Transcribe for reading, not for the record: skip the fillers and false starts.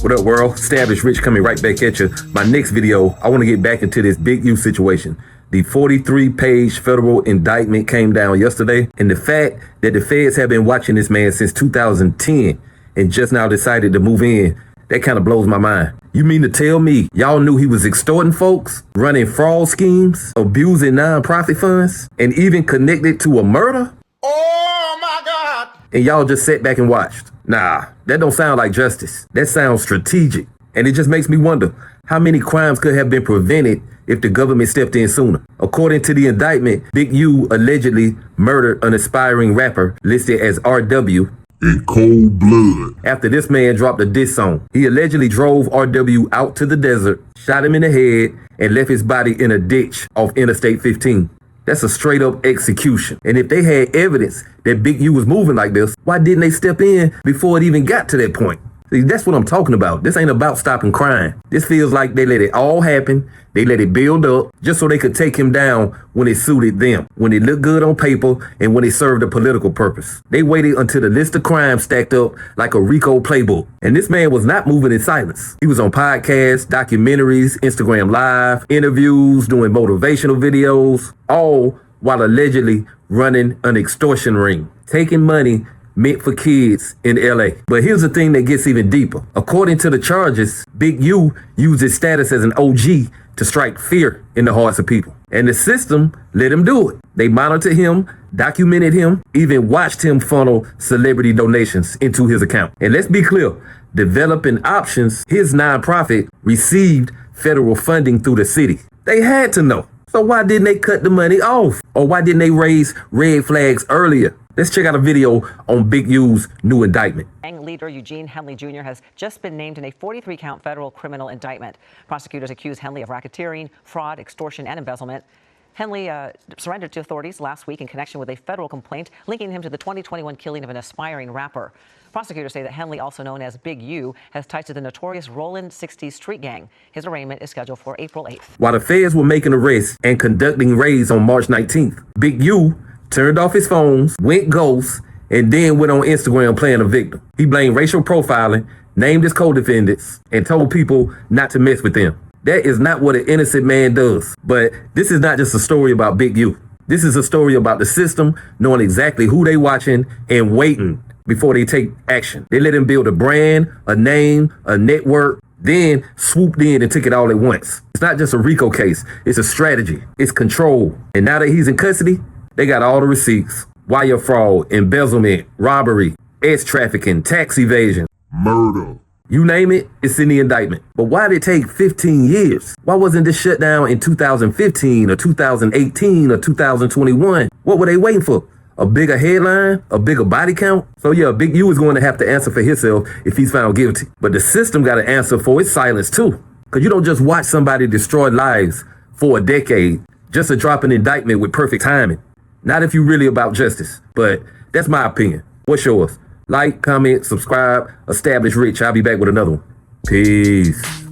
What up, world? Established Rich coming right back at you. My next video, I want to get back into this BigU situation. The 43-page federal indictment came down yesterday, and the fact that the feds have been watching this man since 2010 and just now decided to move in, that kind of blows my mind. You mean to tell me y'all knew he was extorting folks, running fraud schemes, abusing nonprofit funds, and even connected to a murder? Oh my God! And y'all just sat back and watched? Nah, that don't sound like justice. That sounds strategic. And it just makes me wonder how many crimes could have been prevented if the government stepped in sooner. According to the indictment, BigU allegedly murdered an aspiring rapper listed as R.W. in cold blood. After this man dropped a diss song. He allegedly drove R.W. out to the desert, shot him in the head, and left his body in a ditch off Interstate 15. That's a straight up execution. And if they had evidence that BigU was moving like this, why didn't they step in before it even got to that point? See, that's what I'm talking about. This ain't about stopping crime. This feels like they let it all happen. They let it build up just so they could take him down when it suited them, when it looked good on paper, and when it served a political purpose. They waited until the list of crimes stacked up like a RICO playbook. And this man was not moving in silence. He was on podcasts, documentaries, Instagram Live, interviews, doing motivational videos, all while allegedly running an extortion ring, taking money meant for kids in LA. But here's the thing that gets even deeper. According to the charges, BigU used his status as an OG to strike fear in the hearts of people. And the system let him do it. They monitored him, documented him, even watched him funnel celebrity donations into his account. And let's be clear, Developing Options, his nonprofit, received federal funding through the city. They had to know. So why didn't they cut the money off? Or why didn't they raise red flags earlier? Let's check out a video on BigU's new indictment. Gang leader Eugene Henley Jr. has just been named in a 43-count federal criminal indictment. Prosecutors accuse Henley of racketeering, fraud, extortion, and embezzlement. Henley surrendered to authorities last week in connection with a federal complaint linking him to the 2021 killing of an aspiring rapper. Prosecutors say that Henley, also known as BigU, has ties to the notorious Rollin 60s street gang. His arraignment is scheduled for April 8th. While the feds were making arrests and conducting raids on March 19th, BigU turned off his phones, went ghost, and then went on Instagram playing a victim. He blamed racial profiling, named his co-defendants, and told people not to mess with them. That is not what an innocent man does. But this is not just a story about BigU. This is a story about the system knowing exactly who they watching and waiting before they take action. They let him build a brand, a name, a network, then swooped in and took it all at once. It's not just a RICO case. It's a strategy. It's control. And now that he's in custody, they got all the receipts: wire fraud, embezzlement, robbery, trafficking, tax evasion, Murder. You name it, it's in the indictment. But why did it take 15 years? Why wasn't this shut down in 2015 or 2018 or 2021? What were they waiting for? A bigger headline? A bigger body count? So yeah, BigU is going to have to answer for himself if he's found guilty. But the system got to answer for its silence too. Because you don't just watch somebody destroy lives for a decade just to drop an indictment with perfect timing. Not if you're really about justice, but that's my opinion. What's yours? Like, comment, subscribe, Established Rich. I'll be back with another one. Peace.